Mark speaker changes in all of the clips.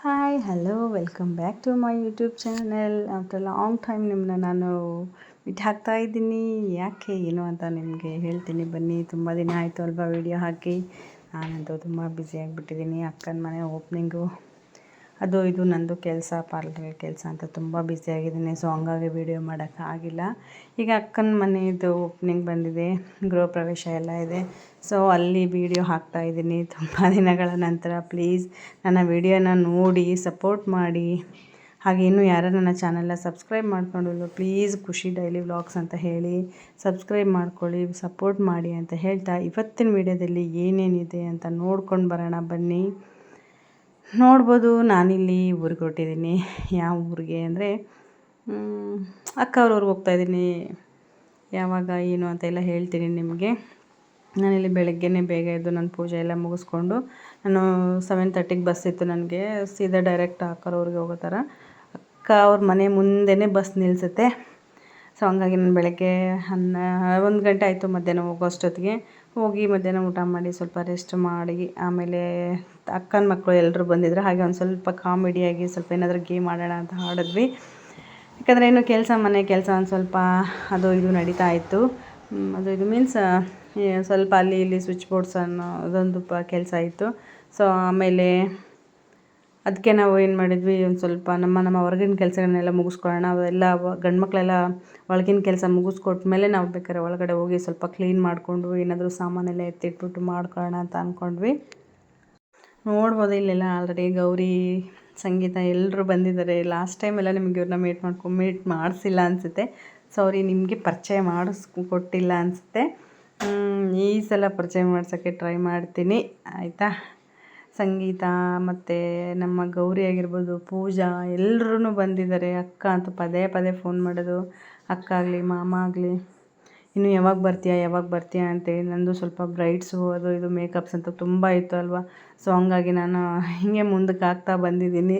Speaker 1: Hi hello welcome back to my YouTube channel. After long time ನಿಮ್ಮನ್ನ ನಾನು meet ಹಾಕ್ತಾ ಇದ್ದೀನಿ. ಯಾಕೆ ಏನು ಅಂತ ನಿಮಗೆ ಹೇಳ್ತೀನಿ ಬನ್ನಿ. ತುಂಬ ದಿನ ಆಯಿತು ಅಲ್ವಾ ವೀಡಿಯೋ ಹಾಕಿ. ನಾನಂತೂ ತುಂಬ ಬ್ಯುಸಿಯಾಗಿಬಿಟ್ಟಿದ್ದೀನಿ. ಅಕ್ಕನ ಮನೆ ಓಪ್ನಿಂಗು ಅದು ಇದು ನಂದು ಕೆಲಸ, ಪಾರ್ಲರ್ ಕೆಲಸ ಅಂತ ತುಂಬ ಬ್ಯುಸಿಯಾಗಿದ್ದೀನಿ. ಸೊ ಹಂಗಾಗಿ ವೀಡಿಯೋ ಮಾಡೋಕ್ಕಾಗಿಲ್ಲ. ಈಗ ಅಕ್ಕನ ಮನೆಯದು ಓಪ್ನಿಂಗ್ ಬಂದಿದೆ, ಗೃಹ ಪ್ರವೇಶ ಎಲ್ಲ ಇದೆ. ಸೊ ಅಲ್ಲಿ ವೀಡಿಯೋ ಹಾಕ್ತಾಯಿದ್ದೀನಿ ತುಂಬ ದಿನಗಳ ನಂತರ. ಪ್ಲೀಸ್ ನನ್ನ ವೀಡಿಯೋನ ನೋಡಿ ಸಪೋರ್ಟ್ ಮಾಡಿ. ಹಾಗೆ ಇನ್ನೂ ಯಾರು ನನ್ನ ಚಾನಲ್ನ ಸಬ್ಸ್ಕ್ರೈಬ್ ಮಾಡ್ಕೊಂಡಿಲ್ಲ ಪ್ಲೀಸ್ ಖುಷಿ ಡೈಲಿ ವ್ಲಾಗ್ಸ್ ಅಂತ ಹೇಳಿ ಸಬ್ಸ್ಕ್ರೈಬ್ ಮಾಡ್ಕೊಳ್ಳಿ, ಸಪೋರ್ಟ್ ಮಾಡಿ ಅಂತ ಹೇಳ್ತಾ ಇವತ್ತಿನ ವೀಡಿಯೋದಲ್ಲಿ ಏನೇನಿದೆ ಅಂತ ನೋಡ್ಕೊಂಡು ಬರೋಣ ಬನ್ನಿ. ನೋಡ್ಬೋದು ನಾನಿಲ್ಲಿ ಊರಿಗೆ ಹೊರಟಿದ್ದೀನಿ. ಯಾವ ಊರಿಗೆ ಅಂದರೆ ಅಕ್ಕ ಅವ್ರ ಊರಿಗೆ ಹೋಗ್ತಾಯಿದ್ದೀನಿ. ಯಾವಾಗ ಏನು ಅಂತೆಲ್ಲ ಹೇಳ್ತೀನಿ ನಿಮಗೆ. ನಾನಿಲ್ಲಿ ಬೆಳಗ್ಗೆನೇ ಬೇಗ ಎದ್ದು ನನ್ನ ಪೂಜೆ ಎಲ್ಲ ಮುಗಿಸ್ಕೊಂಡು, ನಾನು 7:30ಗೆ ಬಸ್ ಇತ್ತು ನನಗೆ, ಸೀದಾ ಡೈರೆಕ್ಟ್ ಅಕ್ಕರ ಊರಿಗೆ ಹೋಗೋ ಥರ. ಅಕ್ಕ ಅವ್ರ ಮನೆ ಮುಂದೆನೇ ಬಸ್ ನಿಲ್ಲಿಸುತ್ತೆ. ಸೊ ಹಂಗಾಗಿ ನಾನು ಬೆಳಗ್ಗೆ 1 ಗಂಟೆ ಆಯಿತು ಮಧ್ಯಾಹ್ನ ಹೋಗೋ ಅಷ್ಟೊತ್ತಿಗೆ. ಹೋಗಿ ಮಧ್ಯಾಹ್ನ ಊಟ ಮಾಡಿ ಸ್ವಲ್ಪ ರೆಸ್ಟ್ ಮಾಡಿ ಆಮೇಲೆ ಅಕ್ಕನ ಮಕ್ಕಳು ಎಲ್ಲರೂ ಬಂದಿದ್ದರು. ಹಾಗೆ ಒಂದು ಸ್ವಲ್ಪ ಕಾಮಿಡಿಯಾಗಿ ಸ್ವಲ್ಪ ಏನಾದರೂ ಗೇಮ್ ಆಡೋಣ ಅಂತ ಆಡಿದ್ವಿ. ಯಾಕಂದರೆ ಇನ್ನು ಕೆಲಸ, ಮನೆ ಕೆಲಸ ಒಂದು ಸ್ವಲ್ಪ ಅದು ಇದು ನಡೀತಾ ಇತ್ತು. ಅದು ಇದು ಮೀನ್ಸ್ ಸ್ವಲ್ಪ ಅಲ್ಲಿ ಇಲ್ಲಿ ಸ್ವಿಚ್ ಬೋರ್ಡ್ಸ್ ಅನ್ನೋ ಅದೊಂದು ಕೆಲಸ ಇತ್ತು. ಸೊ ಆಮೇಲೆ ಅದಕ್ಕೆ ನಾವು ಏನು ಮಾಡಿದ್ವಿ, ಒಂದು ಸ್ವಲ್ಪ ನಮ್ಮ ಹೊರಗಿನ ಕೆಲಸಗಳನ್ನೆಲ್ಲ ಮುಗಿಸ್ಕೊಳ್ಳೋಣ. ಅವೆಲ್ಲ ಗಂಡು ಮಕ್ಕಳೆಲ್ಲ ಒಳಗಿನ ಕೆಲಸ ಮುಗಿಸ್ಕೊಟ್ಮೇಲೆ ನಾವು ಬೇಕಾದ್ರೆ ಒಳಗಡೆ ಹೋಗಿ ಸ್ವಲ್ಪ ಕ್ಲೀನ್ ಮಾಡಿಕೊಂಡು ಏನಾದರೂ ಸಾಮಾನೆಲ್ಲ ಎತ್ತಿಟ್ಬಿಟ್ಟು ಮಾಡ್ಕೊಳ್ಳೋಣ ಅಂತ ಅಂದ್ಕೊಂಡ್ವಿ. ನೋಡ್ಬೋದು ಇಲ್ಲೆಲ್ಲ ಆಲ್ರೆಡಿ ಗೌರಿ, ಸಂಗೀತ ಎಲ್ಲರೂ ಬಂದಿದ್ದಾರೆ. ಲಾಸ್ಟ್ ಟೈಮೆಲ್ಲ ನಿಮಗೆ ಇವ್ರನ್ನ ಮೀಟ್ ಮಾಡಿಸಿಲ್ಲ ಅನಿಸುತ್ತೆ. ಸಾರಿ, ನಿಮಗೆ ಪರಿಚಯ ಕೊಟ್ಟಿಲ್ಲ ಅನಿಸುತ್ತೆ. ಈ ಸಲ ಪರಿಚಯ ಮಾಡ್ಸೋಕ್ಕೆ ಟ್ರೈ ಮಾಡ್ತೀನಿ ಆಯಿತಾ. ಸಂಗೀತ ಮತ್ತು ನಮ್ಮ ಗೌರಿ ಆಗಿರ್ಬೋದು, ಪೂಜಾ ಎಲ್ಲರೂ ಬಂದಿದ್ದಾರೆ. ಅಕ್ಕ ಅಂತೂ ಪದೇ ಪದೇ ಫೋನ್ ಮಾಡೋದು, ಅಕ್ಕ ಆಗಲಿ ಮಾಮ ಆಗಲಿ ಇನ್ನು ಯಾವಾಗ ಬರ್ತೀಯಾ ಅಂತೇಳಿ. ನಂದು ಸ್ವಲ್ಪ ಬ್ರೈಡ್ಸು ಅದು ಇದು ಮೇಕಪ್ಸ್ ಅಂತ ತುಂಬ ಇತ್ತು ಅಲ್ವಾ. ಸೊ ಹಂಗಾಗಿ ನಾನು ಹೀಗೆ ಮುಂದಕ್ಕೆ ಆಗ್ತಾ ಬಂದಿದ್ದೀನಿ.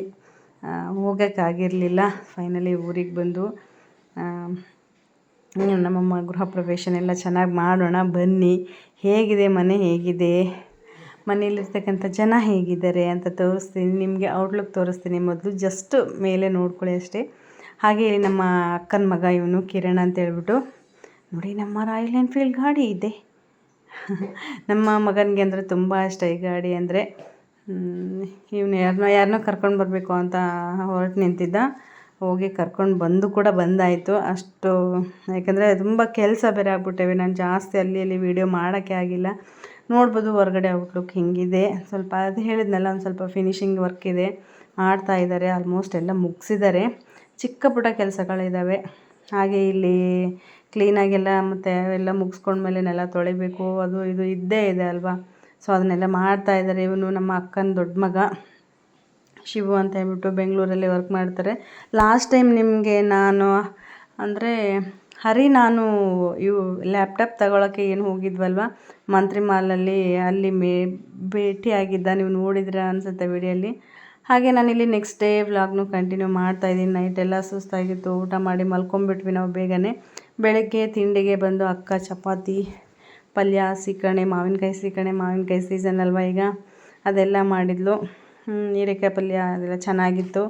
Speaker 1: ಹೋಗೋಕ್ಕಾಗಿರಲಿಲ್ಲ. ಫೈನಲಿ ಊರಿಗೆ ಬಂದು ನಮ್ಮಮ್ಮ ಗೃಹ ಪ್ರವೇಶನೆಲ್ಲ ಚೆನ್ನಾಗಿ ಮಾಡೋಣ ಬನ್ನಿ. ಹೇಗಿದೆ ಮನೆ, ಹೇಗಿದೆ ಮನೆಯಲ್ಲಿರ್ತಕ್ಕಂಥ ಜನ ಹೇಗಿದ್ದಾರೆ ಅಂತ ತೋರಿಸ್ತೀನಿ ನಿಮಗೆ. ಔಟ್ಲುಕ್ ತೋರಿಸ್ತೀನಿ. ಮೊದಲು ಜಸ್ಟ್ ಮೇಲೆ ನೋಡ್ಕೊಳ್ಳಿ ಅಷ್ಟೇ. ಹಾಗೆ ನಮ್ಮ ಅಕ್ಕನ ಮಗ ಇವನು ಕಿರಣ್ ಅಂತ ಹೇಳ್ಬಿಟ್ಟು, ನೋಡಿ ನಮ್ಮ ರಾಯಲ್ ಎನ್ಫೀಲ್ಡ್ ಗಾಡಿ ಇದೆ. ನಮ್ಮ ಮಗನಿಗೆ ಅಂದರೆ ತುಂಬ ಇಷ್ಟ ಈ ಗಾಡಿ ಅಂದರೆ. ಇವನು ಯಾರನ್ನೋ ಕರ್ಕೊಂಡು ಬರಬೇಕು ಅಂತ ಹೊರಟು ನಿಂತಿದ್ದ. ಹೋಗಿ ಕರ್ಕೊಂಡು ಬಂದಾಯಿತು. ಅಷ್ಟು ಯಾಕಂದರೆ ತುಂಬ ಕೆಲಸ ಬೇರೆ ಆಗ್ಬಿಟ್ಟೇವೆ. ನಾನು ಜಾಸ್ತಿ ಅಲ್ಲಿ ವೀಡಿಯೋ ಮಾಡೋಕ್ಕೆ ಆಗಿಲ್ಲ. ನೋಡ್ಬೋದು ಹೊರಗಡೆ ಔಟ್ಲುಕ್ ಹಿಂಗಿದೆ. ಸ್ವಲ್ಪ ಅದು ಹೇಳಿದ್ನಲ್ಲ, ಒಂದು ಸ್ವಲ್ಪ ಫಿನಿಶಿಂಗ್ ವರ್ಕ್ ಇದೆ, ಮಾಡ್ತಾ ಇದ್ದಾರೆ. ಆಲ್ಮೋಸ್ಟ್ ಎಲ್ಲ ಮುಗಿಸಿದ್ದಾರೆ. ಚಿಕ್ಕ ಪುಟ್ಟ ಕೆಲಸಗಳಿದ್ದಾವೆ. ಹಾಗೆ ಇಲ್ಲಿ ಕ್ಲೀನಾಗೆಲ್ಲ ಮತ್ತು ಎಲ್ಲ ಮುಗಿಸ್ಕೊಂಡ್ಮೇಲೆ ನೆಲ ತೊಳಿಬೇಕು, ಅದು ಇದು ಇದ್ದೇ ಇದೆ ಅಲ್ವಾ. ಸೊ ಅದನ್ನೆಲ್ಲ ಮಾಡ್ತಾಯಿದ್ದಾರೆ. ಇವನು ನಮ್ಮ ಅಕ್ಕನ ದೊಡ್ಡ ಮಗ ಶಿವು ಅಂತ ಹೇಳ್ಬಿಟ್ಟು ಬೆಂಗಳೂರಲ್ಲಿ ವರ್ಕ್ ಮಾಡ್ತಾರೆ. ಲಾಸ್ಟ್ ಟೈಮ್ ನಿಮಗೆ ನಾನು ಅಂದರೆ ನಾನು ಲ್ಯಾಪ್ಟಾಪ್ ತಗೊಳ್ಳೋಕ್ಕೆ ಏನು ಹೋಗಿದ್ವಲ್ವ ಮಂತ್ರಿ ಮಾಲಲ್ಲಿ, ಅಲ್ಲಿ ಭೇಟಿಯಾಗಿದ್ದ. ನೀವು ನೋಡಿದ್ರೆ ಅನಿಸುತ್ತೆ ವಿಡಿಯೋಲಿ. ಹಾಗೆ ನಾನಿಲ್ಲಿ ನೆಕ್ಸ್ಟ್ ಡೇ ವ್ಲಾಗ್ನು ಕಂಟಿನ್ಯೂ ಮಾಡ್ತಾಯಿದ್ದೀನಿ. ನೈಟೆಲ್ಲ ಸುಸ್ತಾಗಿತ್ತು, ಊಟ ಮಾಡಿ ಮಲ್ಕೊಂಡ್ಬಿಟ್ವಿ ನಾವು ಬೇಗನೆ. ಬೆಳಗ್ಗೆ ತಿಂಡಿಗೆ ಬಂದು ಅಕ್ಕ ಚಪಾತಿ, ಪಲ್ಯ, ಮಾವಿನಕಾಯಿ ಸೀಸನ್ ಅಲ್ವಾ ಈಗ, ಅದೆಲ್ಲ ಮಾಡಿದ್ಲು. ಹೀರೆಕಾಯಿ ಪಲ್ಯ ಅದೆಲ್ಲ ಚೆನ್ನಾಗಿತ್ತು.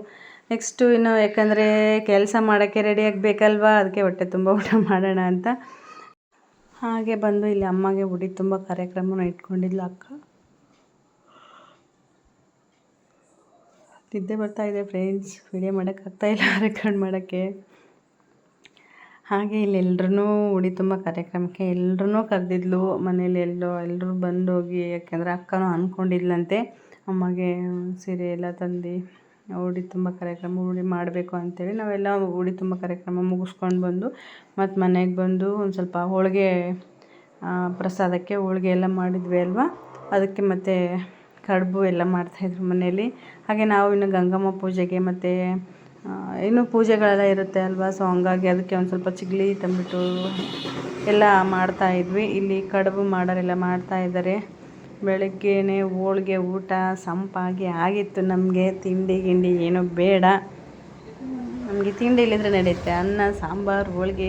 Speaker 1: ನೆಕ್ಸ್ಟು ಇನ್ನು ಯಾಕಂದರೆ ಕೆಲಸ ಮಾಡೋಕ್ಕೆ ರೆಡಿ ಆಗಬೇಕಲ್ವಾ, ಅದಕ್ಕೆ ಹೊಟ್ಟೆ ತುಂಬ ಊಟ ಮಾಡೋಣ ಅಂತ ಹಾಗೆ ಬಂದು ಇಲ್ಲಿ ಅಮ್ಮಗೆ ಉಡಿ ತುಂಬ ಕಾರ್ಯಕ್ರಮನ ಇಟ್ಕೊಂಡಿದ್ಲು ಅಕ್ಕ. ನಿದ್ದೆ ಬರ್ತಾಯಿದೆ ಫ್ರೆಂಡ್ಸ್, ವಿಡಿಯೋ ಮಾಡೋಕ್ಕಾಗ್ತಾಯಿಲ್ಲ ರೆಕಾರ್ಡ್ ಮಾಡೋಕ್ಕೆ. ಹಾಗೆ ಇಲ್ಲಿ ಎಲ್ಲರೂ ಉಡಿ ತುಂಬ ಕಾರ್ಯಕ್ರಮಕ್ಕೆ ಎಲ್ಲರೂ ಕರೆದಿದ್ಲು. ಮನೇಲಿ ಎಲ್ಲರೂ ಬಂದೋಗಿ, ಯಾಕೆಂದರೆ ಅಕ್ಕನೂ ಅಂದ್ಕೊಂಡಿದ್ಲಂತೆ ಅಮ್ಮಗೆ ಸೀರೆ ಎಲ್ಲ ತಂದು ಉಡಿ ತುಂಬ ಕಾರ್ಯಕ್ರಮ ಮಾಡಬೇಕು ಅಂಥೇಳಿ. ನಾವೆಲ್ಲ ಉಡಿ ತುಂಬ ಕಾರ್ಯಕ್ರಮ ಮುಗಿಸ್ಕೊಂಡು ಬಂದು ಮತ್ತು ಮನೆಗೆ ಬಂದು ಒಂದು ಸ್ವಲ್ಪ ಹೋಳಿಗೆ, ಪ್ರಸಾದಕ್ಕೆ ಹೋಳಿಗೆ ಎಲ್ಲ ಮಾಡಿದ್ವಿ ಅಲ್ವಾ, ಅದಕ್ಕೆ ಮತ್ತು ಕಡುಬು ಎಲ್ಲ ಮಾಡ್ತಾಯಿದ್ರು ಮನೇಲಿ. ಹಾಗೆ ನಾವು ಇನ್ನು ಗಂಗಮ್ಮ ಪೂಜೆಗೆ ಮತ್ತು ಇನ್ನೂ ಪೂಜೆಗಳೆಲ್ಲ ಇರುತ್ತೆ ಅಲ್ವಾ. ಸೊ ಹಂಗಾಗಿ ಅದಕ್ಕೆ ಒಂದು ಸ್ವಲ್ಪ ಚಿಗ್ಲಿ ತಂಬಿಟ್ಟು ಎಲ್ಲ ಮಾಡ್ತಾಯಿದ್ವಿ. ಇಲ್ಲಿ ಕಡುಬು ಮಾಡೋರೆಲ್ಲ ಮಾಡ್ತಾಯಿದ್ದಾರೆ. ಬೆಳಗ್ಗೆನೇ ಹೋಳಿಗೆ ಊಟ ಸಂಪಾಗಿ ಆಗಿತ್ತು. ನಮಗೆ ತಿಂಡಿ ಗಿಂಡಿ ಏನೂ ಬೇಡ, ನಮಗೆ ತಿಂಡಿ ಇಲ್ಲಿದ್ರೆ ನಡೆಯುತ್ತೆ. ಅನ್ನ, ಸಾಂಬಾರು, ಹೋಳಿಗೆ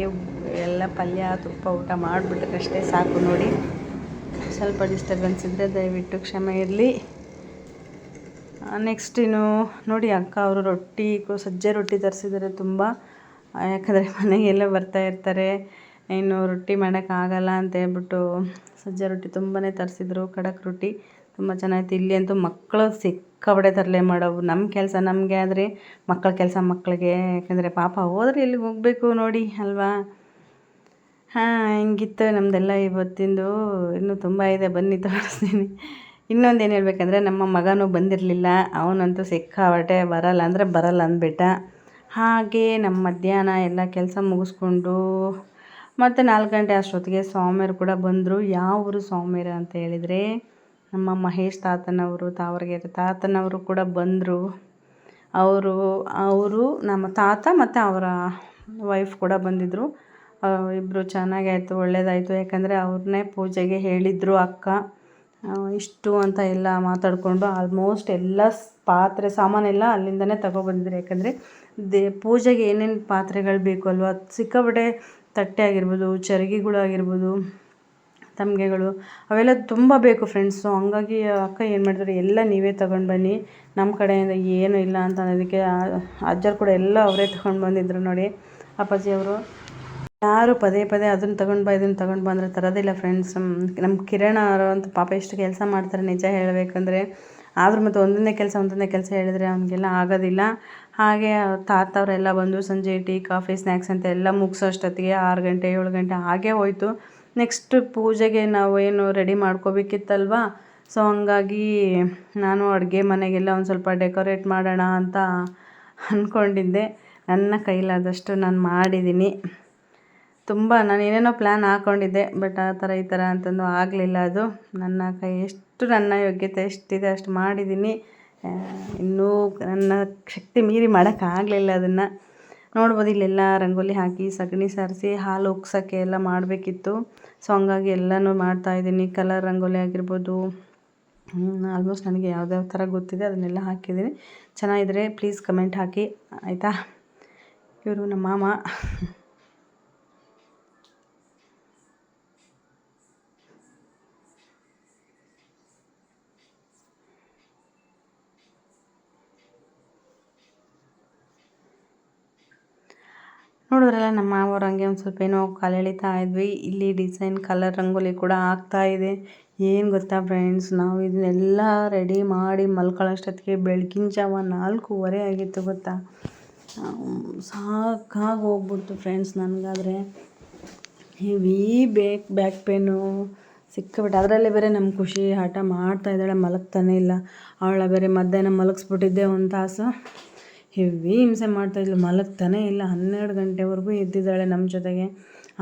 Speaker 1: ಎಲ್ಲ ಪಲ್ಯ, ತುಪ್ಪ ಊಟ ಮಾಡಿಬಿಟ್ರೆ ಅಷ್ಟೇ ಸಾಕು. ನೋಡಿ, ಸ್ವಲ್ಪ ಡಿಸ್ಟರ್ಬೆನ್ಸ್ ಇದ್ದರೆ ದಯವಿಟ್ಟು ಕ್ಷಮೆ ಇರಲಿ. ನೆಕ್ಸ್ಟ್ ಇನ್ನು ನೋಡಿ ಅಕ್ಕ ಅವರು ರೊಟ್ಟಿ ಸಜ್ಜೆ ರೊಟ್ಟಿ ತರಿಸಿದ್ದಾರೆ ತುಂಬ. ಯಾಕಂದರೆ ಮನೆಗೆಲ್ಲ ಬರ್ತಾ ಇರ್ತಾರೆ, ಇನ್ನು ರೊಟ್ಟಿ ಮಾಡೋಕ್ಕಾಗಲ್ಲ ಅಂತ ಹೇಳ್ಬಿಟ್ಟು ಸಜ್ಜೆ ರೊಟ್ಟಿ ತುಂಬಾ ತರಿಸಿದ್ರು. ಖಡಕ್ ರೊಟ್ಟಿ ತುಂಬ ಚೆನ್ನಾಗಿತ್ತು. ಇಲ್ಲಿ ಅಂತೂ ಮಕ್ಕಳು ಸಿಕ್ಕಾಪಟ್ಟೆ ತರಲೆ ಮಾಡೋವು. ನಮ್ಮ ಕೆಲಸ ನಮಗೆ ಆದರೆ ಮಕ್ಕಳ ಕೆಲಸ ಮಕ್ಕಳಿಗೆ, ಯಾಕಂದರೆ ಪಾಪ ಹೋದ್ರೆ ಎಲ್ಲಿಗೆ ಹೋಗಬೇಕು ನೋಡಿ ಅಲ್ವಾ. ಹಿಂಗಿತ್ತು ನಮ್ಮದೆಲ್ಲ ಇವತ್ತಿಂದು. ಇನ್ನೂ ತುಂಬ ಇದೆ, ಬನ್ನಿ ತೋರಿಸ್ತೀನಿ. ಇನ್ನೊಂದು ಏನು ಹೇಳ್ಬೇಕಂದ್ರೆ, ನಮ್ಮ ಮಗನೂ ಬಂದಿರಲಿಲ್ಲ. ಅವನಂತೂ ಸಿಕ್ಕಾಪಟ್ಟೆ ಬರಲ್ಲ ಅಂದರೆ ಬರಲ್ಲ ಅಂದ್ಬಿಟ್ಟ. ಹಾಗೆ ನಮ್ಮ ಮಧ್ಯಾಹ್ನ ಎಲ್ಲ ಕೆಲಸ ಮುಗಿಸ್ಕೊಂಡು ಮತ್ತು 4 ಗಂಟೆ ಅಷ್ಟೊತ್ತಿಗೆ ಸ್ವಾಮಿಯರು ಕೂಡ ಬಂದರು. ಯಾವ ಊರು ಸ್ವಾಮಿಯರು ಅಂತ ಹೇಳಿದರೆ ನಮ್ಮ ಮಹೇಶ್ ತಾತನವರು, ತಾವರೆಗೆರೆ ತಾತನವರು ಕೂಡ ಬಂದರು. ಅವರು ನಮ್ಮ ತಾತ ಮತ್ತು ಅವರ ವೈಫ್ ಕೂಡ ಬಂದಿದ್ದರು. ಇಬ್ಬರು ಚೆನ್ನಾಗಾಯಿತು, ಒಳ್ಳೆಯದಾಯಿತು. ಯಾಕಂದರೆ ಅವ್ರನ್ನೇ ಪೂಜೆಗೆ ಹೇಳಿದರು ಅಕ್ಕ. ಇಷ್ಟು ಅಂತ ಎಲ್ಲ ಮಾತಾಡಿಕೊಂಡು ಆಲ್ಮೋಸ್ಟ್ ಎಲ್ಲ ಪಾತ್ರೆ ಸಾಮಾನೆಲ್ಲ ಅಲ್ಲಿಂದನೇ ತಗೊಬಂದಿದ್ರು. ಯಾಕಂದರೆ ಪೂಜೆಗೆ ಏನೇನು ಪಾತ್ರೆಗಳು ಬೇಕು ಅಲ್ವಾ, ಸಿಕ್ಕಾಪಟ್ಟೆ ತಟ್ಟೆ ಆಗಿರ್ಬೋದು, ಚರಗಿಗಳು ಆಗಿರ್ಬೋದು, ತಮಗೆಗಳು ಅವೆಲ್ಲ ತುಂಬ ಬೇಕು ಫ್ರೆಂಡ್ಸು. ಹಂಗಾಗಿ ಅಕ್ಕ ಏನು ಮಾಡಿದ್ರು, ಎಲ್ಲ ನೀವೇ ತಗೊಂಡು ಬನ್ನಿ, ನಮ್ಮ ಕಡೆಯಿಂದ ಏನೂ ಇಲ್ಲ ಅಂತ ಅನ್ನೋದಕ್ಕೆ ಅಜ್ಜರು ಕೂಡ ಎಲ್ಲ ಅವರೇ ತಗೊಂಡು ಬಂದಿದ್ರು. ನೋಡಿ ಅಪ್ಪಾಜಿಯವರು ಯಾರು ಪದೇ ಪದೇ ಅದನ್ನು ತಗೊಂಡು ಬಾ ಇದನ್ನು ತಗೊಂಡು ಬಾ ಅಂದರೆ ತರೋದಿಲ್ಲ ಫ್ರೆಂಡ್ಸ್. ನಮ್ಮ ಕಿರಣ ಅವರು ಅಂತ ಪಾಪ ಎಷ್ಟು ಕೆಲಸ ಮಾಡ್ತಾರೆ ನಿಜ ಹೇಳಬೇಕಂದ್ರೆ. ಆದರೂ ಮತ್ತು ಒಂದೊಂದೇ ಕೆಲಸ ಹೇಳಿದರೆ ಅವನಿಗೆಲ್ಲ ಆಗೋದಿಲ್ಲ. ಹಾಗೆ ತಾತ ಅವರೆಲ್ಲ ಬಂದು ಸಂಜೆ ಟೀ ಕಾಫಿ ಸ್ನ್ಯಾಕ್ಸ್ ಅಂತ ಎಲ್ಲ ಮುಗಿಸೋ ಅಷ್ಟೊತ್ತಿಗೆ 6 ಗಂಟೆ 7 ಗಂಟೆ ಹಾಗೇ ಹೋಯಿತು. ನೆಕ್ಸ್ಟ್ ಪೂಜೆಗೆ ನಾವು ಏನು ರೆಡಿ ಮಾಡ್ಕೋಬೇಕಿತ್ತಲ್ವ. ಸೊ ಹಂಗಾಗಿ ನಾನು ಅಡುಗೆ ಮನೆಗೆಲ್ಲ ಒಂದು ಸ್ವಲ್ಪ ಡೆಕೋರೇಟ್ ಮಾಡೋಣ ಅಂತ ಅಂದ್ಕೊಂಡಿದ್ದೆ. ನನ್ನ ಕೈಲಾದಷ್ಟು ನಾನು ಮಾಡಿದ್ದೀನಿ. ನಾನು ಏನೇನೋ ಪ್ಲ್ಯಾನ್ ಹಾಕ್ಕೊಂಡಿದ್ದೆ, ಬಟ್ ಆ ಥರ ಈ ಥರ ಅಂತಂದು ಆಗಲಿಲ್ಲ. ಅದು ನನ್ನ ಕೈ ನನ್ನ ಯೋಗ್ಯತೆ ಎಷ್ಟಿದೆ ಅಷ್ಟು ಮಾಡಿದ್ದೀನಿ. ಇನ್ನೂ ನನ್ನ ಶಕ್ತಿ ಮೀರಿ ಮಾಡೋಕ್ಕಾಗಲಿಲ್ಲ. ಅದನ್ನು ನೋಡ್ಬೋದು, ಇಲ್ಲೆಲ್ಲ ರಂಗೋಲಿ ಹಾಕಿ ಸಗಣಿ ಸಾರಿಸಿ ಹಾಲು ಉಗ್ಸೋಕ್ಕೆ ಎಲ್ಲ ಮಾಡಬೇಕಿತ್ತು. ಸೊ ಹಂಗಾಗಿ ಎಲ್ಲನೂ ಮಾಡ್ತಾಯಿದ್ದೀನಿ. ಕಲರ್ ರಂಗೋಲಿ ಆಗಿರ್ಬೋದು, ಆಲ್ಮೋಸ್ಟ್ ನನಗೆ ಯಾವ್ಯಾವ ಥರ ಗೊತ್ತಿದೆ ಅದನ್ನೆಲ್ಲ ಹಾಕಿದ್ದೀನಿ. ಚೆನ್ನಾಗಿದ್ರೆ ಪ್ಲೀಸ್ ಕಮೆಂಟ್ ಹಾಕಿ ಆಯಿತಾ. ಇವರು ನಮ್ಮ ಮಾಮ. ನೋಡಿದ್ರಲ್ಲ, ನಮ್ಮ ಮಾವರು ಹಂಗೆ ಒಂದು ಸ್ವಲ್ಪ ಏನೋ ಕಾಲು ಎಳಿತಾ ಇದ್ವಿ. ಇಲ್ಲಿ ಡಿಸೈನ್ ಕಲರ್ ರಂಗೋಲಿ ಕೂಡ ಆಗ್ತಾಯಿದೆ. ಏನು ಗೊತ್ತಾ ಫ್ರೆಂಡ್ಸ್, ನಾವು ಇದನ್ನೆಲ್ಲ ರೆಡಿ ಮಾಡಿ ಮಲ್ಕೊಳ್ಳೋಷ್ಟೊತ್ತಿಗೆ ಬೆಳಗಿನ ಜಾವ 4:15 ಆಗಿತ್ತು ಗೊತ್ತಾ. ಸಾಕಾಗಿ ಹೋಗ್ಬಿಡ್ತು ಫ್ರೆಂಡ್ಸ್. ನನಗಾದರೆ ಹೆವಿ ಬ್ಯಾಕ್ ಪೇನು ಸಿಕ್ಕಾಬಿಟ್ಟು. ಅದರಲ್ಲೇ ಬೇರೆ ನಮ್ಮ ಖುಷಿ ಹಠ ಮಾಡ್ತಾಯಿದ್ದಾಳೆ, ಮಲಗ್ತಾನೆ ಇಲ್ಲ. ಅವಳ ಬೇರೆ ಮಧ್ಯಾಹ್ನ ಮಲಗಿಸ್ಬಿಟ್ಟಿದ್ದೆ 1 ತಾಸು. ಹೆವಿ ಹಿಂಸೆ ಮಾಡ್ತಾಯಿದ್ಲು, ಮಲಗ್ತಾನೆ ಇಲ್ಲ. 12 ಗಂಟೆವರೆಗೂ ಎದ್ದಿದ್ದಾಳೆ ನಮ್ಮ ಜೊತೆಗೆ.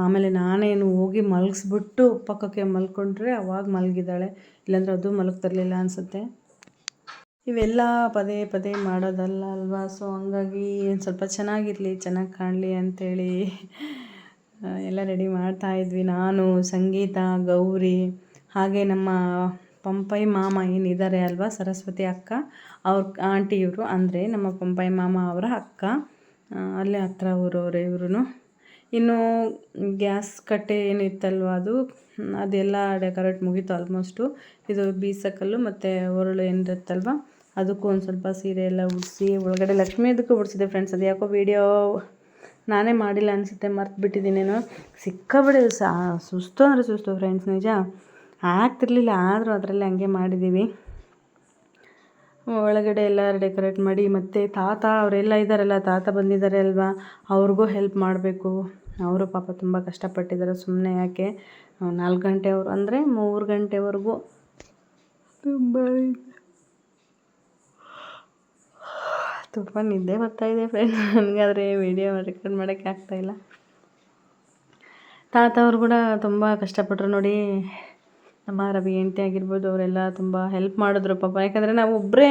Speaker 1: ಆಮೇಲೆ ನಾನೇನು ಹೋಗಿ ಮಲಗಿಸ್ಬಿಟ್ಟು ಪಕ್ಕಕ್ಕೆ ಮಲ್ಕೊಂಡ್ರೆ ಅವಾಗ ಮಲಗಿದ್ದಾಳೆ, ಇಲ್ಲಾಂದ್ರೆ ಅದು ಮಲಗ್ತಿರ್ಲಿಲ್ಲ ಅನಿಸುತ್ತೆ. ಇವೆಲ್ಲ ಪದೇ ಪದೇ ಮಾಡೋದಲ್ಲ ಅಲ್ವಾ. ಸೊ ಹಂಗಾಗಿ ಒಂದು ಸ್ವಲ್ಪ ಚೆನ್ನಾಗಿರಲಿ, ಚೆನ್ನಾಗಿ ಕಾಣಲಿ ಅಂಥೇಳಿ ಎಲ್ಲ ರೆಡಿ ಮಾಡ್ತಾಯಿದ್ವಿ. ನಾನು, ಸಂಗೀತ, ಗೌರಿ, ಹಾಗೆ ನಮ್ಮ ಪಂಪೈ ಮಾಮ ಏನಿದ್ದಾರೆ ಅಲ್ವಾ, ಸರಸ್ವತಿ ಅಕ್ಕ ಅವ್ರ ಆಂಟಿ ಇವರು. ಅಂದರೆ ನಮ್ಮ ಪಂಪೈ ಮಾಮ ಅವರ ಅಕ್ಕ, ಅಲ್ಲೇ ಹತ್ರ ಊರವರೇ ಇವರು. ಇನ್ನು ಗ್ಯಾಸ್ ಕಟ್ಟೆ ಏನು ಇತ್ತಲ್ವ ಅದೆಲ್ಲ ಡೆಕೋರೇಟ್ ಮುಗೀತು ಆಲ್ಮೋಸ್ಟು. ಇದು ಬೀಸಕಲ್ಲು ಮತ್ತು ಒರಳು ಏನಿರುತ್ತಲ್ವ ಅದಕ್ಕೂ ಒಂದು ಸ್ವಲ್ಪ ಸೀರೆ ಎಲ್ಲ ಉಡಿಸಿ, ಒಳಗಡೆ ಲಕ್ಷ್ಮೀ ಅದಕ್ಕೂ ಉಡಿಸಿದೆ ಫ್ರೆಂಡ್ಸ್. ಅದು ಯಾಕೋ ವೀಡಿಯೋ ನಾನೇ ಮಾಡಿಲ್ಲ ಅನಿಸುತ್ತೆ, ಮರ್ತುಬಿಟ್ಟಿದ್ದೀನೇನೋ. ಸಿಕ್ಕಾಬಿಡಿ ಸುಸ್ತು ಅಂದರೆ ಸುಸ್ತು ಫ್ರೆಂಡ್ಸ್, ನಿಜ ಆಗ್ತಿರ್ಲಿಲ್ಲ. ಆದರೂ ಅದರಲ್ಲೇ ಹಂಗೆ ಮಾಡಿದ್ದೀವಿ. ಒಳಗಡೆ ಎಲ್ಲ ಡೆಕೋರೇಟ್ ಮಾಡಿ, ಮತ್ತು ತಾತ ಅವರೆಲ್ಲ ಇದ್ದಾರಲ್ಲ, ತಾತ ಬಂದಿದ್ದಾರೆ ಅಲ್ವಾ, ಅವ್ರಿಗೂ ಹೆಲ್ಪ್ ಮಾಡಬೇಕು. ಅವರು ಪಾಪ ತುಂಬ ಕಷ್ಟಪಟ್ಟಿದ್ದಾರೆ. ಸುಮ್ಮನೆ ಯಾಕೆ 4 ಗಂಟೆಯವರು ಅಂದರೆ 3 ಗಂಟೆವರೆಗೂ ತುಂಬ ನಿದ್ದೆ ಬರ್ತಾಯಿದೆ ಫ್ರೆಂಡ್ಸ್. ನನಗಾದರೆ ವೀಡಿಯೋ ರೆಕಾರ್ಡ್ ಮಾಡೋಕ್ಕೆ ಆಗ್ತಾಯಿಲ್ಲ. ತಾತ ಅವರು ಕೂಡ ತುಂಬ ಕಷ್ಟಪಟ್ಟರು ನೋಡಿ. ನಮ್ಮ ರವಿ ಹೆಂಡತಿ ಆಗಿರ್ಬೋದು, ಅವರೆಲ್ಲ ತುಂಬ ಹೆಲ್ಪ್ ಮಾಡಿದ್ರು ಪಾಪ. ಯಾಕಂದರೆ ನಾವು ಒಬ್ಬರೇ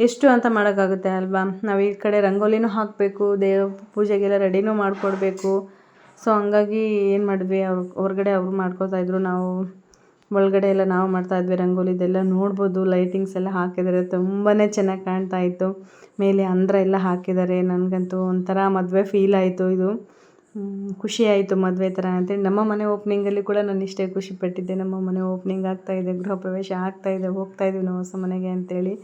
Speaker 1: ಎಷ್ಟು ಅಂತ ಮಾಡೋಕ್ಕಾಗುತ್ತೆ ಅಲ್ವಾ. ನಾವು ಈ ಕಡೆ ರಂಗೋಲಿನೂ ಹಾಕಬೇಕು, ಪೂಜೆಗೆಲ್ಲ ರೆಡಿನೂ ಮಾಡಿಕೊಡ್ಬೇಕು. ಸೊ ಹಂಗಾಗಿ ಏನು ಮಾಡಿದ್ವಿ, ಹೊರಗಡೆ ಅವರು ಮಾಡ್ಕೋತಾಯಿದ್ರು, ನಾವು ಒಳಗಡೆ ಎಲ್ಲ ನಾವು ಮಾಡ್ತಾಯಿದ್ವಿ. ರಂಗೋಲಿದೆಲ್ಲ ನೋಡ್ಬೋದು, ಲೈಟಿಂಗ್ಸ್ ಎಲ್ಲ ಹಾಕಿದ್ದಾರೆ, ತುಂಬಾ ಚೆನ್ನಾಗಿ ಕಾಣ್ತಾಯಿತ್ತು. ಮೇಲೆ ಅಂದ್ರ ಎಲ್ಲ ಹಾಕಿದ್ದಾರೆ. ನನಗಂತೂ ಒಂಥರ ಮದುವೆ ಫೀಲ್ ಆಯಿತು. ಇದು ಖುಷಿ ಆಯಿತು, ಮದುವೆ ಥರ ಅಂತೇಳಿ. ನಮ್ಮ ಮನೆ ಓಪ್ನಿಂಗಲ್ಲಿ ಕೂಡ ನಾನು ಇಷ್ಟೇ ಖುಷಿಪಟ್ಟಿದ್ದೆ. ನಮ್ಮ ಮನೆ ಓಪ್ನಿಂಗ್ ಆಗ್ತಾಯಿದೆ, ಗೃಹ ಪ್ರವೇಶ ಆಗ್ತಾಯಿದೆ, ಹೋಗ್ತಾಯಿದ್ವಿ ನಾವು ಹೊಸ ಮನೆಗೆ ಅಂತೇಳಿ.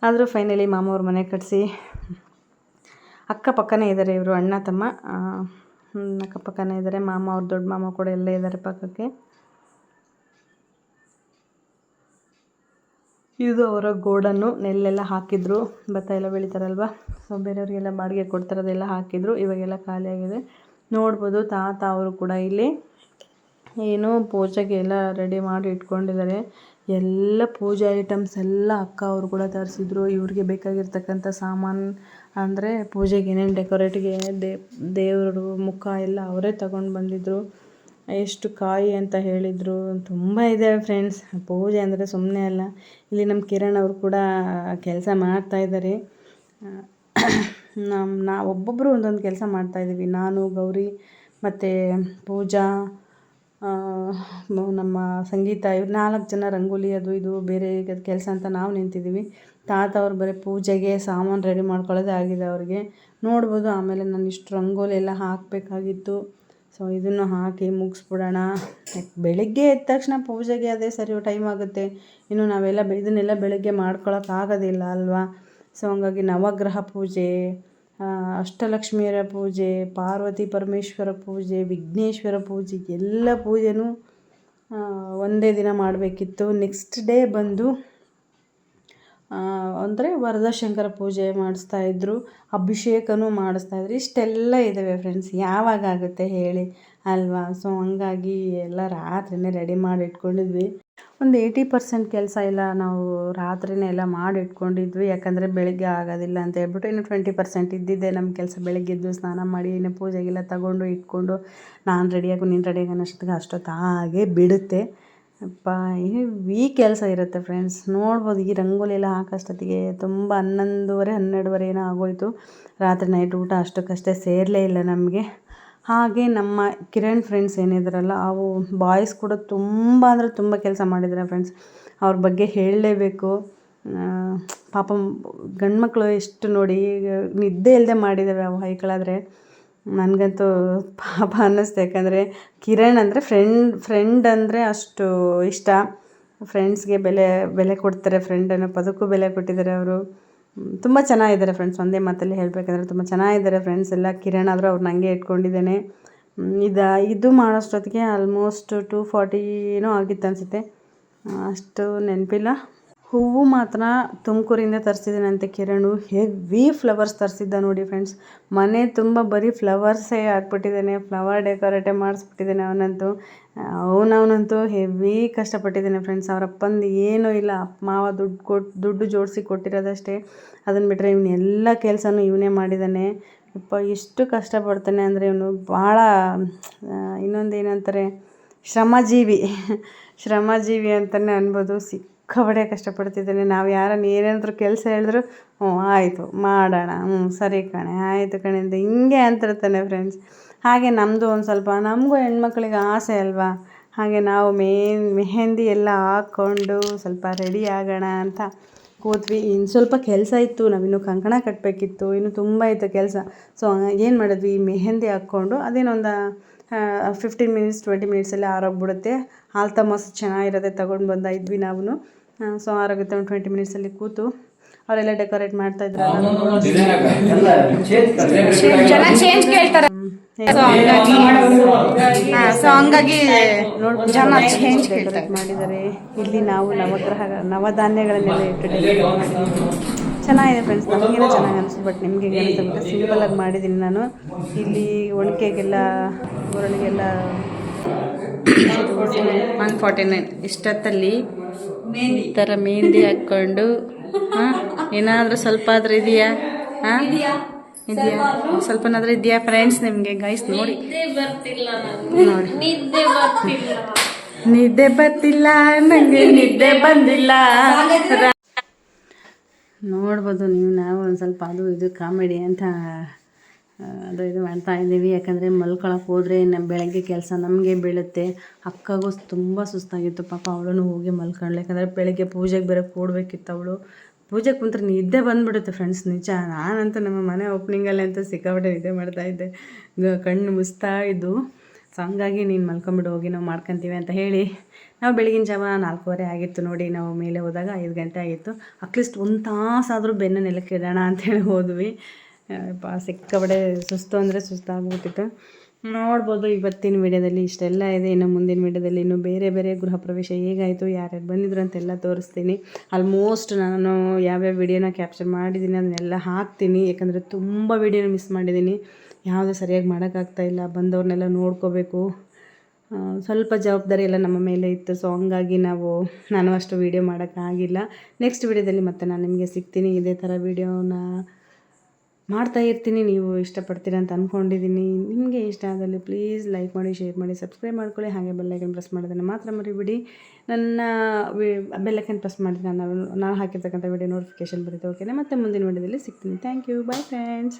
Speaker 1: ಆದರೂ ಫೈನಲಿ ಮಾಮ ಅವ್ರ ಮನೆ ಕಟ್ಟಿಸಿ ಅಕ್ಕಪಕ್ಕನೇ ಇದ್ದಾರೆ ಇವರು ಅಣ್ಣ ತಮ್ಮ ಅಕ್ಕಪಕ್ಕನೇ ಇದ್ದಾರೆ. ಮಾಮ ಅವ್ರ ದೊಡ್ಡ ಮಾಮ ಕೂಡ ಎಲ್ಲ ಇದ್ದಾರೆ ಪಕ್ಕಕ್ಕೆ. ಇದು ಅವರ ಗೋಡನ್ನು, ನೆಲ್ಲೆಲ್ಲ ಹಾಕಿದ್ರು, ಭತ್ತ ಎಲ್ಲ ಬೆಳಿತಾರಲ್ವ, ಸೊ ಬೇರೆಯವರಿಗೆಲ್ಲ ಬಾಡಿಗೆ ಕೊಡ್ತಾರದೆಲ್ಲ ಹಾಕಿದ್ರು. ಇವಾಗೆಲ್ಲ ಖಾಲಿಯಾಗಿದೆ ನೋಡ್ಬೋದು. ತಾತ ಅವರು ಕೂಡ ಇಲ್ಲಿ ಏನೋ ಪೂಜೆಗೆ ಎಲ್ಲ ರೆಡಿ ಮಾಡಿ ಇಟ್ಕೊಂಡಿದ್ದಾರೆ. ಎಲ್ಲ ಪೂಜೆ ಐಟಮ್ಸ್ ಎಲ್ಲ ಅಕ್ಕ ಅವರು ಕೂಡ ತರಿಸಿದ್ರು. ಇವ್ರಿಗೆ ಬೇಕಾಗಿರ್ತಕ್ಕಂಥ ಸಾಮಾನು ಅಂದರೆ ಪೂಜೆಗೆ ಏನೇನು ಡೆಕೋರೇಟ್ಗೆ ದೇವರು ಮುಖ ಎಲ್ಲ ಅವರೇ ತಗೊಂಡು ಬಂದಿದ್ದರು. ಎಷ್ಟು ಕಾಯಿ ಅಂತ ಹೇಳಿದರು, ತುಂಬ ಇದೆ ಫ್ರೆಂಡ್ಸ್. ಪೂಜೆ ಅಂದರೆ ಸುಮ್ಮನೆ ಅಲ್ಲ. ಇಲ್ಲಿ ನಮ್ಮ ಕಿರಣ್ ಅವರು ಕೂಡ ಕೆಲಸ ಮಾಡ್ತಾಯಿದ್ದಾರೆ. ನಾವು ಒಬ್ಬೊಬ್ಬರು ಒಂದೊಂದು ಕೆಲಸ ಮಾಡ್ತಾಯಿದ್ದೀವಿ. ನಾನು, ಗೌರಿ ಮತ್ತು ಪೂಜಾ, ನಮ್ಮ ಸಂಗೀತ, ಇವ್ರು 4 ಜನ ರಂಗೋಲಿ ಅದು ಇದು ಬೇರೆ ಕೆಲಸ ಅಂತ ನಾವು ನಿಂತಿದ್ದೀವಿ. ತಾತ ಅವ್ರು ಬರೀ ಪೂಜೆಗೆ ಸಾಮಾನು ರೆಡಿ ಮಾಡ್ಕೊಳ್ಳೋದೇ ಆಗಿದೆ ಅವ್ರಿಗೆ. ನೋಡ್ಬೋದು. ಆಮೇಲೆ ನಾನು ಇಷ್ಟು ರಂಗೋಲಿ ಎಲ್ಲ ಹಾಕಬೇಕಾಗಿತ್ತು. ಸೊ ಇದನ್ನು ಹಾಕಿ ಮುಗಿಸ್ಬಿಡೋಣ. ಬೆಳಗ್ಗೆ ಎದ್ದ ತಕ್ಷಣ ಪೂಜೆಗೆ ಅದೇ ಸರಿ ಟೈಮ್ ಆಗುತ್ತೆ. ಇನ್ನು ನಾವೆಲ್ಲ ಇದನ್ನೆಲ್ಲ ಬೆಳಗ್ಗೆ ಮಾಡ್ಕೊಳಕ್ಕಾಗೋದಿಲ್ಲ ಅಲ್ವಾ. ಸೊ ಹಂಗಾಗಿ ನವಗ್ರಹ ಪೂಜೆ, ಅಷ್ಟಲಕ್ಷ್ಮಿಯರ ಪೂಜೆ, ಪಾರ್ವತಿ ಪರಮೇಶ್ವರ ಪೂಜೆ, ವಿಘ್ನೇಶ್ವರ ಪೂಜೆ, ಎಲ್ಲ ಪೂಜೆನೂ ಒಂದೇ ದಿನ ಮಾಡಬೇಕಿತ್ತು. ನೆಕ್ಸ್ಟ್ ಡೇ ಬಂದು ಅಂದರೆ ವರದಶಂಕರ ಪೂಜೆ ಮಾಡಿಸ್ತಾಯಿದ್ರು, ಅಭಿಷೇಕನೂ ಮಾಡಿಸ್ತಾಯಿದ್ರು. ಇಷ್ಟೆಲ್ಲ ಇದ್ದಾವೆ ಫ್ರೆಂಡ್ಸ್, ಯಾವಾಗ ಆಗುತ್ತೆ ಹೇಳಿ ಅಲ್ವಾ. ಸೊ ಹಂಗಾಗಿ ಎಲ್ಲ ರಾತ್ರಿನೇ ರೆಡಿ ಮಾಡಿ ಇಟ್ಕೊಂಡಿದ್ವಿ. ಒಂದು 80% ಕೆಲಸ ಎಲ್ಲ ನಾವು ರಾತ್ರಿನೇ ಎಲ್ಲ ಮಾಡಿ ಇಟ್ಕೊಂಡಿದ್ವಿ. ಯಾಕಂದರೆ ಬೆಳಗ್ಗೆ ಆಗೋದಿಲ್ಲ ಅಂತ ಹೇಳ್ಬಿಟ್ಟು ಇನ್ನು 20% ಇದ್ದಿದ್ದೆ ನಮ್ಮ ಕೆಲಸ. ಬೆಳಗ್ಗೆದ್ದು ಸ್ನಾನ ಮಾಡಿ ಇನ್ನು ಪೂಜೆಗೆಲ್ಲ ತಗೊಂಡು ಇಟ್ಕೊಂಡು ನಾನು ರೆಡಿಯಾಗು ನೀನು ರೆಡಿಯಾಗಿ ಅನ್ನೋಷ್ಟೊತ್ತಿಗೆ ಅಷ್ಟೊತ್ತಾಗೇ ಬಿಡುತ್ತೆ. ಅಪ್ಪ ಹೆವಿ ಕೆಲಸ ಇರುತ್ತೆ ಫ್ರೆಂಡ್ಸ್. ನೋಡ್ಬೋದು, ಈ ರಂಗೋಲಿ ಎಲ್ಲ ಹಾಕೋಷ್ಟೊತ್ತಿಗೆ ತುಂಬ 11:30 12 ಏನೋ ಆಗೋಯಿತು. ರಾತ್ರಿ ನೈಟ್ ಊಟ ಅಷ್ಟಕ್ಕಷ್ಟೇ ಸೇರಲೇ ಇಲ್ಲ ನಮಗೆ. ಹಾಗೆ ನಮ್ಮ ಕಿರಣ್ ಫ್ರೆಂಡ್ಸ್ ಏನಿದ್ದಾರಲ್ಲ, ಅವು ಬಾಯ್ಸ್ ಕೂಡ ತುಂಬ ಅಂದರೆ ತುಂಬ ಕೆಲಸ ಮಾಡಿದ್ದಾರೆ ಫ್ರೆಂಡ್ಸ್. ಅವ್ರ ಬಗ್ಗೆ ಹೇಳಲೇಬೇಕು. ಪಾಪ ಗಂಡ್ಮಕ್ಳು ಎಷ್ಟು ನೋಡಿ ನಿದ್ದೆ ಇಲ್ಲದೆ ಮಾಡಿದ್ದಾವೆ ಅವು ಹೈಕಳಾದರೆ. ನನಗಂತೂ ಪಾಪ ಅನ್ನಿಸ್ತು. ಯಾಕಂದರೆ ಕಿರಣ್ ಅಂದರೆ ಫ್ರೆಂಡ್ ಅಂದರೆ ಅಷ್ಟು ಇಷ್ಟ. ಫ್ರೆಂಡ್ಸ್ಗೆ ಬೆಲೆ ಕೊಡ್ತಾರೆ. ಫ್ರೆಂಡ್ ಅನ್ನೋ ಪದಕ್ಕೂ ಬೆಲೆ ಕೊಟ್ಟಿದ್ದಾರೆ ಅವರು. ತುಂಬ ಚೆನ್ನಾಗಿದ್ದಾರೆ ಫ್ರೆಂಡ್ಸ್. ಒಂದೇ ಮಾತಲ್ಲಿ ಹೇಳಬೇಕಂದ್ರೆ ತುಂಬ ಚೆನ್ನಾಗಿದ್ದಾರೆ ಫ್ರೆಂಡ್ಸ್ ಎಲ್ಲ. ಕಿರಣ್ ಆದರೂ ಅವ್ರು ನನಗೆ ಇಟ್ಕೊಂಡಿದ್ದೇನೆ. ಇದು ಮಾಡೋಷ್ಟೊತ್ತಿಗೆ ಆಲ್ಮೋಸ್ಟ್ 2:40 ಏನೋ ಆಗಿತ್ತು ಅನಿಸುತ್ತೆ, ಅಷ್ಟು ನೆನಪಿಲ್ಲ. ಹೂವು ಮಾತ್ರ ತುಮಕೂರಿಂದ ತರಿಸಿದ್ದಾನಂತೆ ಕಿರಣು. ಹೆವಿ ಫ್ಲವರ್ಸ್ ತರಿಸಿದ್ದ ನೋಡಿ ಫ್ರೆಂಡ್ಸ್. ಮನೆ ತುಂಬ ಬರೀ ಫ್ಲವರ್ಸೇ ಹಾಕ್ಬಿಟ್ಟಿದ್ದಾನೆ. ಫ್ಲವರ್ ಡೆಕೋರೇಟೇ ಮಾಡಿಸ್ಬಿಟ್ಟಿದ್ದಾನೆ ಅವನಂತೂ ಹೆವಿ ಕಷ್ಟಪಟ್ಟಿದ್ದಾನೆ ಫ್ರೆಂಡ್ಸ್. ಅವರಪ್ಪಂದು ಏನೂ ಇಲ್ಲ, ಮಾವ ದುಡ್ಡು ಜೋಡಿಸಿ ಕೊಟ್ಟಿರೋದಷ್ಟೇ. ಅದನ್ನು ಬಿಟ್ಟರೆ ಎಲ್ಲ ಕೆಲಸನೂ ಇವನೇ ಮಾಡಿದ್ದಾನೆ. ಯಪ್ಪ ಎಷ್ಟು ಕಷ್ಟಪಡ್ತಾನೆ ಅಂದರೆ ಇವನು ಭಾಳ ಇನ್ನೊಂದು ಏನಂತಾರೆ, ಶ್ರಮಜೀವಿ ಅಂತಲೇ ಅನ್ಬೋದು. ಸಿಕ್ಕಾಪಟ್ಟೆ ಕಷ್ಟಪಡ್ತಿದ್ದಾನೆ. ನಾವು ಯಾರನ್ನು ಏನಾದರೂ ಕೆಲಸ ಹೇಳಿದ್ರು ಆಯಿತು ಮಾಡೋಣ, ಸರಿ ಕಣೆ, ಆಯಿತು ಕಣೆ ಅಂತ ಹಿಂಗೆ ಅಂತಿರ್ತಾನೆ ಫ್ರೆಂಡ್ಸ್. ಹಾಗೆ ನಮ್ಮದು ಒಂದು ಸ್ವಲ್ಪ, ನಮಗೂ ಹೆಣ್ಮಕ್ಳಿಗೆ ಆಸೆ ಅಲ್ವಾ. ಹಾಗೆ ನಾವು ಮೆಹಂದಿ ಎಲ್ಲ ಹಾಕ್ಕೊಂಡು ಸ್ವಲ್ಪ ರೆಡಿ ಆಗೋಣ ಅಂತ ಕೂತ್ವಿ. ಇನ್ನು ಸ್ವಲ್ಪ ಕೆಲಸ ಇತ್ತು, ನಾವಿನ್ನು ಕಂಕಣ ಕಟ್ಟಬೇಕಿತ್ತು, ಇನ್ನು ತುಂಬ ಇತ್ತು ಕೆಲಸ. ಸೊ ಏನು ಮಾಡಿದ್ವಿ, ಮೆಹಂದಿ ಹಾಕ್ಕೊಂಡು ಅದೇನೊಂದು 15 ಮಿನಿಟ್ಸ್ 20 ಮಿನಿಟ್ಸಲ್ಲಿ ಆರೋಗ್ಬಿಡುತ್ತೆ. ಹಾಲು ತಮೋಸು ಚೆನ್ನಾಗಿರೋದೆ ತೊಗೊಂಡು ಬಂದಿದ್ವಿ ನಾವು. ಸೊ ಆರೋಗುತ್ತೆ. ಒಂದು 20 ಮಿನಿಟ್ಸಲ್ಲಿ ಕೂತು ಅವರೆಲ್ಲ ಡೆಕೋರೇಟ್ ಮಾಡ್ತಾಯಿದ್ರಲ್ಲ, ಹಂಗಾಗಿ ನೋಡ್ಬೋದು ಜನ ಚೇಂಜ್ ಡೆಕೋರೇಟ್ ಮಾಡಿದ್ದಾರೆ. ಇಲ್ಲಿ ನಾವು ನವಧಾನ್ಯಗಳನ್ನೆಲ್ಲ ಇಟ್ಟು ಡೆಕೋರೇಟ್ ಮಾಡಿದ್ದೀವಿ. ಚೆನ್ನಾಗಿದೆ ಫ್ರೆಂಡ್ಸ್. ನಮಗೇನೋ ಚೆನ್ನಾಗಿ ಅನಿಸ್ತು, ಬಟ್ ನಿಮಗೆ ಹೇಗೆ ಅನಿಸುತ್ತೆ ಸಿಂಪಲಾಗಿ ಮಾಡಿದ್ದೀನಿ ನಾನು. ಇಲ್ಲಿ ಒಣಕೆಗೆಲ್ಲ ಊರಳಿಗೆಲ್ಲ 149 ಇಷ್ಟೊತ್ತಲ್ಲಿ ಈ ಥರ ಮೆಹಂದಿ ಹಾಕ್ಕೊಂಡು ಏನಾದರೂ ಸ್ವಲ್ಪ ಆದರೂ ಇದೆಯಾ ಸ್ವಲ್ಪನಾದರೂ ಇದೆಯಾ ಫ್ರೆಂಡ್ಸ್ ನಿಮಗೆ ಗೈಸ್? ನೋಡಿ ನಿದ್ದೆ ಬರ್ತಿಲ್ಲ ನನಗೆ, ನಿದ್ದೆ ಬಂದಿಲ್ಲ. ನೋಡ್ಬೋದು ನೀವು. ನಾವು ಒಂದು ಸ್ವಲ್ಪ ಅದು ಇದು ಕಾಮಿಡಿ ಅಂತ ಅದು ಇದು ಮಾಡ್ತಾ ಇದ್ದೀವಿ. ಯಾಕಂದರೆ ಮಲ್ಕೊಳಕ್ಕೆ ಹೋದರೆ ಬೆಳಗ್ಗೆ ಕೆಲಸ ನಮಗೆ ಬೀಳುತ್ತೆ. ಅಕ್ಕಗೂ ತುಂಬ ಸುಸ್ತಾಗಿತ್ತು ಪಾಪ, ಅವಳು ಹೋಗಿ ಮಲ್ಕೊಂಡ್ಳು. ಯಾಕಂದರೆ ಬೆಳಗ್ಗೆ ಪೂಜೆಗೆ ಬೇರೆ ಕೂಡಬೇಕಿತ್ತು ಅವಳು. ಪೂಜೆಗೆ ಕುಂತ್ರೆ ನಿದ್ದೆ ಬಂದುಬಿಡುತ್ತೆ ಫ್ರೆಂಡ್ಸ್, ನಿಜ. ನಾನಂತೂ ನಮ್ಮ ಮನೆ ಓಪ್ನಿಂಗಲ್ಲಿ ಅಂತೂ ಸಿಕ್ಕಾಪಟ್ಟೆ ನಿದ್ದೆ ಮಾಡ್ತಾಯಿದ್ದೆ, ಕಣ್ಣು ಮುಚ್ತಾ ಇದ್ದು. ಸೊ ಹಂಗಾಗಿ ನೀನು ಮಲ್ಕೊಂಬಿಡು ಹೋಗಿ ನಾವು ಮಾಡ್ಕೊತೀವಿ ಅಂತ ಹೇಳಿ ನಾವು ಬೆಳಗಿನ ಜಾವ 4:15 ಆಗಿತ್ತು ನೋಡಿ. ನಾವು ಮೇಲೆ ಹೋದಾಗ 5 ಗಂಟೆ ಆಗಿತ್ತು. ಅಟ್ಲೀಸ್ಟ್ ಒಂದು ತಾಸಾದರೂ ಬೆನ್ನು ನೆಲಕ್ಕೆ ಇಡೋಣ ಅಂತೇಳಿ ಹೋದ್ವಿ. ಸಿಕ್ಕಾಬಡೆ ಸುಸ್ತು ಅಂದರೆ ಸುಸ್ತಾಗ್ಬಿಟ್ಟಿತ್ತು. ನೋಡ್ಬೋದು ಇವತ್ತಿನ ವಿಡಿಯೋದಲ್ಲಿ ಇಷ್ಟೆಲ್ಲ ಇದೆ. ಇನ್ನು ಮುಂದಿನ ವಿಡಿಯೋದಲ್ಲಿ ಇನ್ನೂ ಬೇರೆ ಬೇರೆ ಗೃಹ ಪ್ರವೇಶ ಹೇಗಾಯಿತು, ಯಾರ್ಯಾರು ಬಂದಿದ್ರು ಅಂತೆಲ್ಲ ತೋರಿಸ್ತೀನಿ. ಆಲ್ಮೋಸ್ಟ್ ನಾನು ಯಾವ್ಯಾವ ವಿಡಿಯೋನ ಕ್ಯಾಪ್ಚರ್ ಮಾಡಿದ್ದೀನಿ ಅದನ್ನೆಲ್ಲ ಹಾಕ್ತೀನಿ. ಯಾಕಂದರೆ ತುಂಬ ವಿಡಿಯೋನ ಮಿಸ್ ಮಾಡಿದ್ದೀನಿ, ಯಾವುದೂ ಸರಿಯಾಗಿ ಮಾಡೋಕ್ಕಾಗ್ತಾಯಿಲ್ಲ. ಬಂದವ್ರನ್ನೆಲ್ಲ ನೋಡ್ಕೋಬೇಕು, ಸ್ವಲ್ಪ ಜವಾಬ್ದಾರಿ ಎಲ್ಲ ನಮ್ಮ ಮೇಲೆ ಇತ್ತು. ಸೊ ಹಂಗಾಗಿ ನಾನು ಅಷ್ಟು ವೀಡಿಯೋ ಮಾಡೋಕ್ಕಾಗಿಲ್ಲ. ನೆಕ್ಸ್ಟ್ ವಿಡಿಯೋದಲ್ಲಿ ಮತ್ತೆ ನಾನು ನಿಮಗೆ ಸಿಗ್ತೀನಿ. ಇದೇ ಥರ ವೀಡಿಯೋನ ಮಾಡ್ತಾ ಇರ್ತೀನಿ. ನೀವು ಇಷ್ಟಪಡ್ತೀರ ಅಂತ ಅಂದ್ಕೊಂಡಿದ್ದೀನಿ. ನಿಮಗೆ ಇಷ್ಟ ಆದಲ್ಲಿ ಪ್ಲೀಸ್ ಲೈಕ್ ಮಾಡಿ, ಶೇರ್ ಮಾಡಿ, ಸಬ್ಸ್ಕ್ರೈಬ್ ಮಾಡ್ಕೊಳ್ಳಿ. ಹಾಗೆ ಬೆಲ್ಲೈಕನ್ ಪ್ರೆಸ್ ಮಾಡೋದನ್ನು ಮಾತ್ರ ಮರಿಬಿಡಿ. ನನ್ನ ಬೆಲ್ಲೈಕನ್ ಪ್ರೆಸ್ ಮಾಡಿದ್ರೆ ನಾನು ಹಾಕಿರ್ತಕ್ಕಂಥ ವಿಡಿಯೋ ನೋಟಿಫಿಕೇಷನ್ ಬರುತ್ತೆ. ಓಕೆನಾ? ಮತ್ತೆ ಮುಂದಿನ ವಿಡಿಯೋದಲ್ಲಿ ಸಿಗ್ತೀನಿ. Thank you. Bye friends.